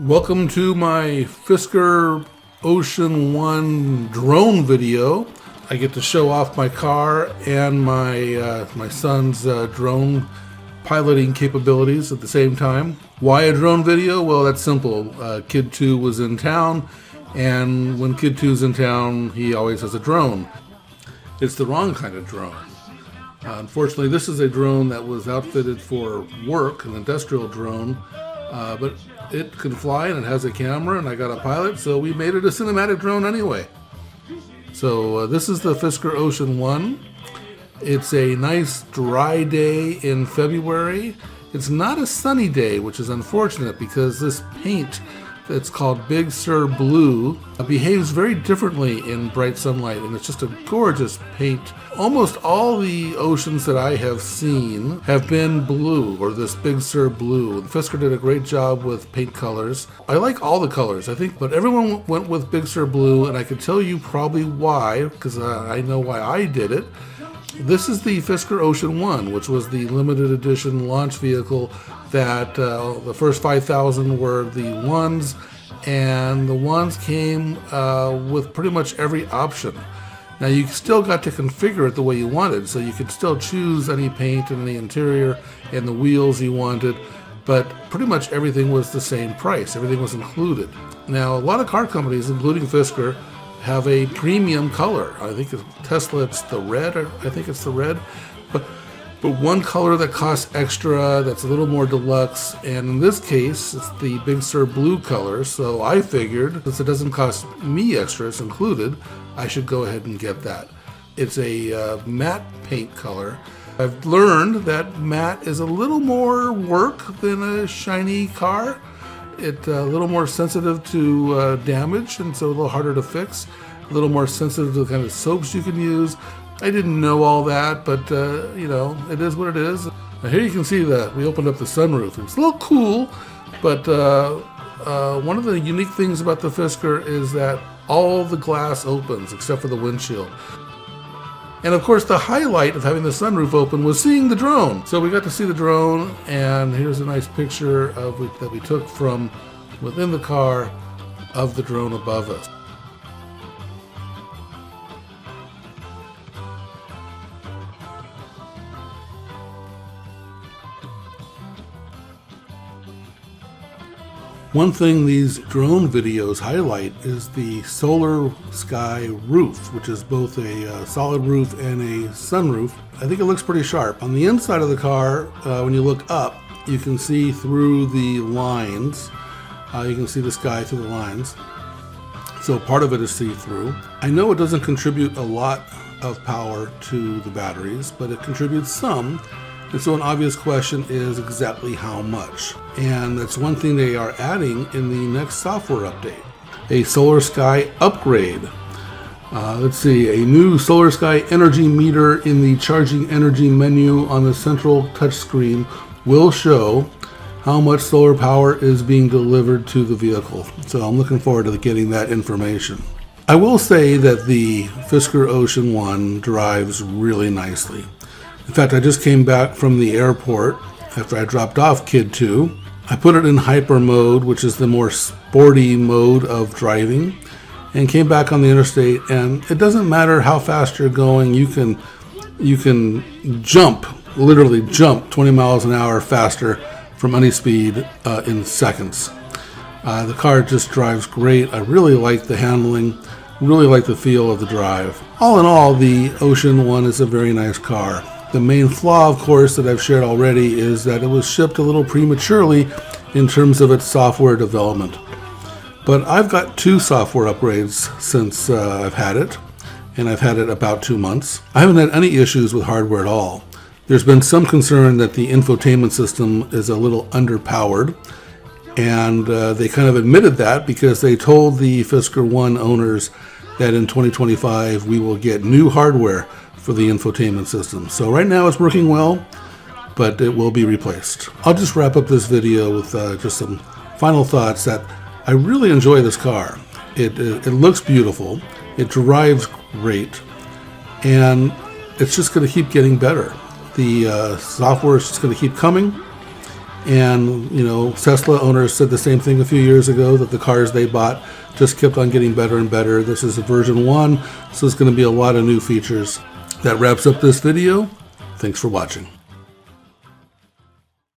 Welcome to my Fisker Ocean One drone video. I get to show off my car and my son's drone piloting capabilities at the same time. Why a drone video? Well, that's simple. Kid 2 was in town, and when Kid 2's in town, he always has a drone. It's the wrong kind of drone. Unfortunately, this is a drone that was outfitted for work, an industrial drone, but it can fly and it has a camera and I got a pilot, so we made it a cinematic drone anyway. So this is the Fisker Ocean One. It's a nice dry day in February. It's not a sunny day, which is unfortunate because this paint that's called Big Sur Blue behaves very differently in bright sunlight, and it's just a gorgeous paint. Almost all the oceans that I have seen have been blue, or this Big Sur Blue. Fisker did a great job with paint colors. I like all the colors, I think, but everyone went with Big Sur Blue, and I could tell you probably why, because I know why I did it. This is the Fisker Ocean One, which was the limited edition launch vehicle that the first 5,000 were the ones, and the ones came with pretty much every option. Now you still got to configure it the way you wanted, so you could still choose any paint in the interior and the wheels you wanted, but pretty much everything was the same price. Everything was included. Now a lot of car companies, including Fisker, have a premium color. I think it's Tesla, it's the red, or I think it's the red. But one color that costs extra, that's a little more deluxe, and in this case, it's the Big Sur Blue color, so I figured, since it doesn't cost me extra, it's included, I should go ahead and get that. It's a matte paint color. I've learned that matte is a little more work than a shiny car. It's a little more sensitive to damage, and so a little harder to fix. A little more sensitive to the kind of soaps you can use. I didn't know all that, but you know, it is what it is. Now here you can see that we opened up the sunroof. It's a little cool, but one of the unique things about the Fisker is that all the glass opens except for the windshield. And of course, the highlight of having the sunroof open was seeing the drone. So we got to see the drone, and here's a nice picture of it that we took from within the car of the drone above us. One thing these drone videos highlight is the solar sky roof, which is both a solid roof and a sunroof. I think it looks pretty sharp. On the inside of the car, when you look up, you can see through the lines. You can see the sky through the lines. So part of it is see-through. I know it doesn't contribute a lot of power to the batteries, but it contributes some. And so an obvious question is exactly how much. And that's one thing they are adding in the next software update. A Solar Sky upgrade. Let's see, a new Solar Sky energy meter in the charging energy menu on the central touchscreen will show how much solar power is being delivered to the vehicle. So I'm looking forward to getting that information. I will say that the Fisker Ocean One drives really nicely. In fact, I just came back from the airport after I dropped off Kid 2. I put it in hyper mode, which is the more sporty mode of driving, and came back on the interstate, and it doesn't matter how fast you're going, you can jump, literally jump 20 miles an hour faster from any speed in seconds. The car just drives great. I really like the handling, really like the feel of the drive. All in all, the Ocean One is a very nice car. The main flaw, of course, that I've shared already is that it was shipped a little prematurely in terms of its software development. But I've got 2 software upgrades since I've had it, and I've had it about 2 months. I haven't had any issues with hardware at all. There's been some concern that the infotainment system is a little underpowered, and they kind of admitted that because they told the Fisker One owners that in 2025 we will get new hardware for the infotainment system. So right now it's working well, but it will be replaced. I'll just wrap up this video with just some final thoughts that I really enjoy this car. It looks beautiful, it drives great, and it's just going to keep getting better. The software is just going to keep coming, And, you know, Tesla owners said the same thing a few years ago, that the cars they bought just kept on getting better and better. This is version 1, so there's going to be a lot of new features. That wraps up this video. Thanks for watching.